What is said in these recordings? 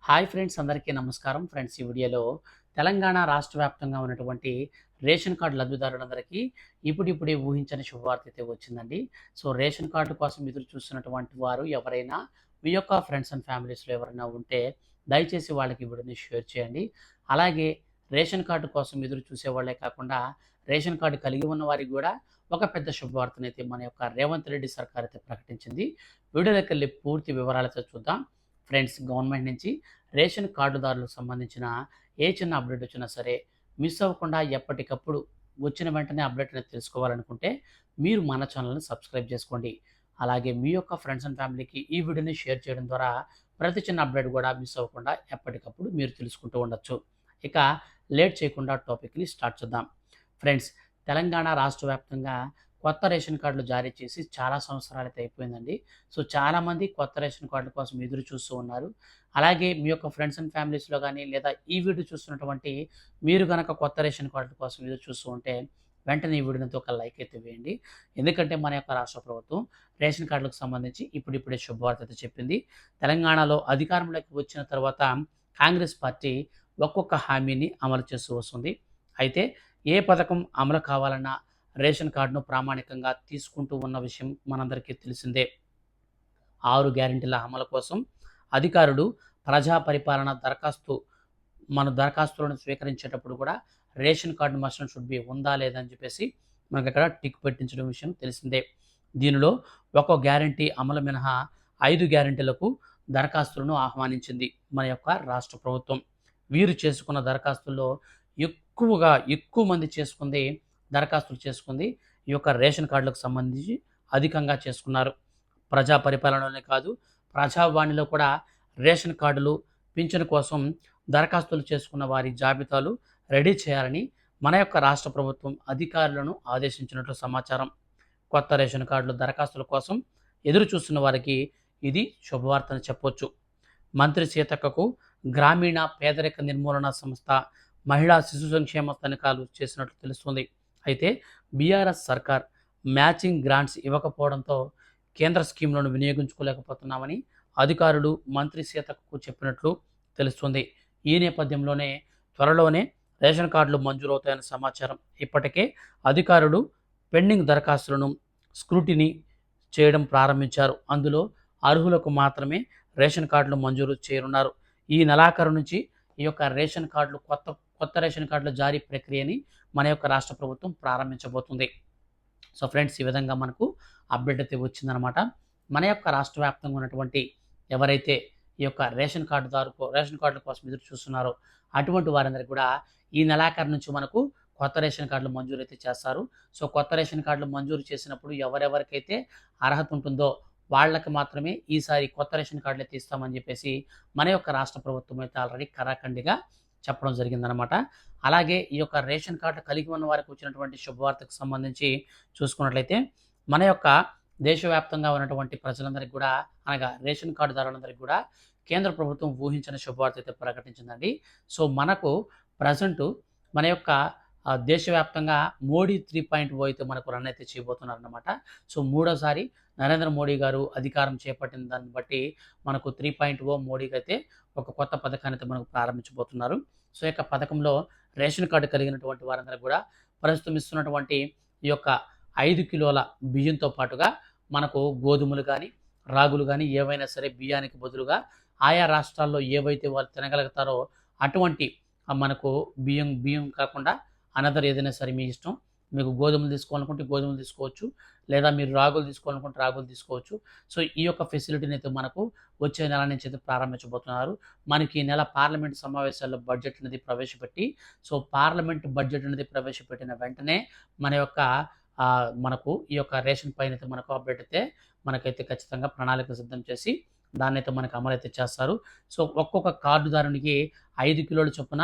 Hi friends, అందరికీ నమస్కారం. Friends, ఈ వీడియోలో తెలంగాణ రాష్ట్ర వ్యాప్తంగా ఉన్నటువంటి రేషన్ కార్డు లబ్ధిదారులందరికీ ఇప్పుడిప్పుడే ఊహించని శుభవార్త అయితే వచ్చిందండి. సో రేషన్ కార్డు కోసం ఎదురు చూస్తున్నటువంటి వారు ఎవరైనా మీ యొక్క ఫ్రెండ్స్ అండ్ ఫ్యామిలీస్లో ఎవరైనా ఉంటే దయచేసి వాళ్ళకి ఈ వీడియోని షేర్ చేయండి. అలాగే రేషన్ కార్డు కోసం ఎదురు చూసే వాళ్ళే కాకుండా రేషన్ కార్డు కలిగి ఉన్న వారికి కూడా ఒక పెద్ద శుభవార్తనైతే మన యొక్క రేవంత్ రెడ్డి సర్కార్ అయితే ప్రకటించింది. వీడియోలోకి వెళ్ళి పూర్తి వివరాలతో చూద్దాం. ఫ్రెండ్స్, గవర్నమెంట్ నుంచి రేషన్ కార్డుదారులకు సంబంధించిన ఏ చిన్న అప్డేట్ వచ్చినా సరే మిస్ అవ్వకుండా ఎప్పటికప్పుడు వచ్చిన వెంటనే అప్డేట్ అనేది తెలుసుకోవాలనుకుంటే మీరు మన ఛానల్ని సబ్స్క్రైబ్ చేసుకోండి. అలాగే మీ యొక్క ఫ్రెండ్స్ అండ్ ఫ్యామిలీకి ఈ వీడియోని షేర్ చేయడం ద్వారా ప్రతి చిన్న అప్డేట్ కూడా మిస్ అవ్వకుండా ఎప్పటికప్పుడు మీరు తెలుసుకుంటూ ఉండొచ్చు. ఇక లేట్ చేయకుండా టాపిక్ని స్టార్ట్ చేద్దాం. ఫ్రెండ్స్, తెలంగాణ రాష్ట్ర వ్యాప్తంగా కొత్త రేషన్ కార్డులు జారీ చేసి చాలా సంవత్సరాలైతే అయిపోయిందండి. సో చాలామంది కొత్త రేషన్ కార్డుల కోసం ఎదురు చూస్తూ ఉన్నారు. అలాగే మీ యొక్క ఫ్రెండ్స్ అండ్ ఫ్యామిలీస్లో కానీ లేదా ఈ వీడియో చూస్తున్నటువంటి మీరు కనుక కొత్త రేషన్ కార్డుల కోసం ఎదురు చూస్తూ ఉంటే వెంటనే ఈ వీడియోతో ఒక లైక్ అయితే వేయండి. ఎందుకంటే మన యొక్క రాష్ట్ర ప్రభుత్వం రేషన్ కార్డులకు సంబంధించి ఇప్పుడిప్పుడే శుభవార్త అయితే చెప్పింది. తెలంగాణలో అధికారంలోకి వచ్చిన తర్వాత కాంగ్రెస్ పార్టీ ఒక్కొక్క హామీని అమలు చేస్తూ వస్తుంది. అయితే ఏ పథకం అమలు కావాలన్నా రేషన్ కార్డును ప్రామాణికంగా తీసుకుంటూ ఉన్న విషయం మనందరికీ తెలిసిందే. 6 గ్యారెంటీల అమలు కోసం అధికారులు ప్రజా పరిపాలన మన దరఖాస్తులను స్వీకరించేటప్పుడు కూడా ration card must and should be ఉందా లేదా అని చెప్పేసి మనకి ఇక్కడ టిక్ పెట్టించడం విషయం తెలిసిందే. దీనిలో ఒక్కో గ్యారెంటీ అమలు మినహా 5 గ్యారెంటీలకు దరఖాస్తులను ఆహ్వానించింది మన యొక్క రాష్ట్ర ప్రభుత్వం. వీరు చేసుకున్న దరఖాస్తుల్లో ఎక్కువ మంది దరఖాస్తులు చేసుకుంది ఈ యొక్క రేషన్ కార్డులకు సంబంధించి అధికంగా చేసుకున్నారు. ప్రజా పరిపాలనలోనే కాదు, ప్రజావాణిలో కూడా రేషన్ కార్డులు పింఛను కోసం దరఖాస్తులు చేసుకున్న వారి జాబితాలు రెడీ చేయాలని మన యొక్క రాష్ట్ర ప్రభుత్వం అధికారులను ఆదేశించినట్లు సమాచారం. కొత్త రేషన్ కార్డులు దరఖాస్తుల కోసం ఎదురు చూస్తున్న వారికి ఇది శుభవార్త అని చెప్పొచ్చు. మంత్రి సీతక్కకు గ్రామీణ పేదరిక నిర్మూలన సంస్థ మహిళా శిశు సంక్షేమ తనిఖీలు చేసినట్లు తెలుస్తుంది. అయితే బీఆర్ఎస్ సర్కార్ మ్యాచింగ్ గ్రాంట్స్ ఇవ్వకపోవడంతో కేంద్ర స్కీమ్లను వినియోగించుకోలేకపోతున్నామని అధికారులు మంత్రి సీతక్కకు చెప్పినట్లు తెలుస్తుంది. ఈ నేపథ్యంలోనే త్వరలోనే రేషన్ కార్డులు మంజూరవుతాయన్న సమాచారం. ఇప్పటికే అధికారులు పెండింగ్ దరఖాస్తులను స్క్రూటినీ చేయడం ప్రారంభించారు. అందులో అర్హులకు మాత్రమే రేషన్ కార్డులు మంజూరు చేయనున్నారు. ఈ నెలాఖరు నుంచి ఈ యొక్క రేషన్ కార్డులు కొత్త రేషన్ కార్డుల జారీ ప్రక్రియని మన యొక్క రాష్ట్ర ప్రభుత్వం ప్రారంభించబోతుంది. సో ఫ్రెండ్స్, ఈ విధంగా మనకు అప్డేట్ అయితే వచ్చిందనమాట. మన యొక్క రాష్ట్ర వ్యాప్తంగా ఉన్నటువంటి ఎవరైతే ఈ యొక్క రేషన్ కార్డుల కోసం ఎదురు చూస్తున్నారో అటువంటి వారందరికీ కూడా ఈ నెలాఖరు నుంచి మనకు కొత్త రేషన్ కార్డులు మంజూరు అయితే చేస్తారు. సో కొత్త రేషన్ కార్డులు మంజూరు చేసినప్పుడు ఎవరెవరికైతే అర్హత ఉంటుందో వాళ్ళకి మాత్రమే ఈసారి కొత్త రేషన్ కార్డులు అయితే ఇస్తామని చెప్పేసి మన యొక్క రాష్ట్ర ప్రభుత్వం అయితే ఆల్రెడీ కరాఖండిగా చెప్పడం జరిగిందనమాట. అలాగే ఈ యొక్క రేషన్ కార్డు కలిగి ఉన్న వారికి వచ్చినటువంటి శుభవార్తకు సంబంధించి చూసుకున్నట్లయితే మన యొక్క దేశవ్యాప్తంగా ఉన్నటువంటి ప్రజలందరికీ కూడా, అనగా రేషన్ కార్డుదారులందరికీ కూడా కేంద్ర ప్రభుత్వం ఊహించిన శుభవార్త అయితే ప్రకటించిందండి. సో మనకు ప్రజెంటు మన యొక్క దేశవ్యాప్తంగా మోడీ 3.0 అయితే మనకు రన్ అయితే చేయబోతున్నారన్నమాట. సో మూడోసారి నరేంద్ర మోడీ గారు అధికారం చేపట్టిన దాన్ని బట్టి మనకు 3.0 మోడీకి అయితే ఒక కొత్త పథకాన్ని అయితే మనకు ప్రారంభించబోతున్నారు. సో ఈ యొక్క పథకంలో రేషన్ కార్డు కలిగినటువంటి వారందరూ కూడా ప్రస్తుతం ఇస్తున్నటువంటి ఈ యొక్క 5 కిలోల బియ్యంతో పాటుగా మనకు గోధుమలు కానీ రాగులు కానీ ఏవైనా సరే బియ్యానికి బదులుగా ఆయా రాష్ట్రాల్లో ఏవైతే వాళ్ళు తినగలుగుతారో అటువంటి మనకు బియ్యం కాకుండా అనదర్ ఏదైనా సరే మీ ఇష్టం. మీకు గోధుమలు తీసుకోవాలనుకుంటే గోధుమలు తీసుకోవచ్చు, లేదా మీరు రాగులు తీసుకోవాలనుకుంటే రాగులు తీసుకోవచ్చు. సో ఈ యొక్క ఫెసిలిటీని అయితే మనకు వచ్చే నెల నుంచి అయితే ప్రారంభించబోతున్నారు. మనకి ఈ నెల పార్లమెంట్ సమావేశాల్లో బడ్జెట్ అనేది ప్రవేశపెట్టి, సో పార్లమెంట్ బడ్జెట్ అనేది ప్రవేశపెట్టిన వెంటనే మన యొక్క మనకు ఈ యొక్క రేషన్ పైన అయితే మనకు అప్డేట్ అయితే మనకైతే ఖచ్చితంగా ప్రణాళిక సిద్ధం చేసి దాన్ని అయితే మనకు అమలైతే చేస్తారు. సో ఒక్కొక్క కార్డుదారునికి 5 కిలోల చొప్పున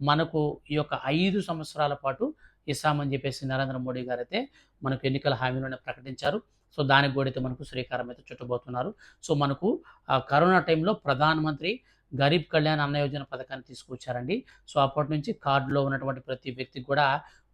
మనకు ఈ యొక్క 5 సంవత్సరాల పాటు ఇస్తామని చెప్పేసి నరేంద్ర మోడీ గారు అయితే మనకు ఎన్నికల హామీలోనే ప్రకటించారు. సో దానికి కూడా అయితే మనకు శ్రీకారం అయితే చుట్టబోతున్నారు. సో మనకు కరోనా టైంలో ప్రధానమంత్రి గరీబ్ కళ్యాణ్ అన్న యోజన పథకాన్ని తీసుకొచ్చారండి. సో అప్పటి నుంచి కార్డులో ఉన్నటువంటి ప్రతి వ్యక్తికి కూడా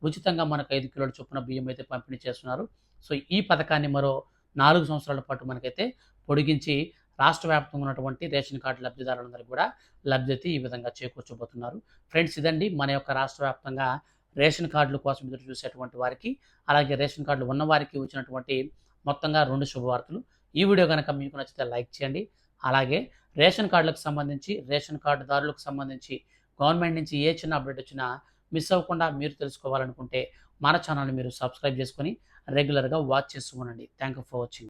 ఉచితంగా మనకు 5 కిలోల చొప్పున బియ్యం అయితే పంపిణీ చేస్తున్నారు. సో ఈ పథకాన్ని మరో 4 సంవత్సరాల పాటు మనకైతే పొడిగించి రాష్ట్ర వ్యాప్తంగా ఉన్నటువంటి రేషన్ కార్డు లబ్ధిదారులందరికీ కూడా లబ్ధి అయితే ఈ విధంగా చేకూర్చబోతున్నారు. ఫ్రెండ్స్, ఇదండి మన యొక్క రాష్ట్ర వ్యాప్తంగా రేషన్ కార్డుల కోసం ఎదురు చూసేటువంటి వారికి, అలాగే రేషన్ కార్డులు ఉన్నవారికి వచ్చినటువంటి మొత్తంగా 2 శుభవార్తలు. ఈ వీడియో కనుక మీకు నచ్చితే లైక్ చేయండి. అలాగే రేషన్ కార్డులకు సంబంధించి, రేషన్ కార్డుదారులకు సంబంధించి గవర్నమెంట్ నుంచి ఏ చిన్న అప్డేట్ వచ్చినా మిస్ అవ్వకుండా మీరు తెలుసుకోవాలనుకుంటే మన ఛానల్ని మీరు సబ్స్క్రైబ్ చేసుకొని రెగ్యులర్గా వాచ్ చేస్తూ ఉండండి. Thank you for watching.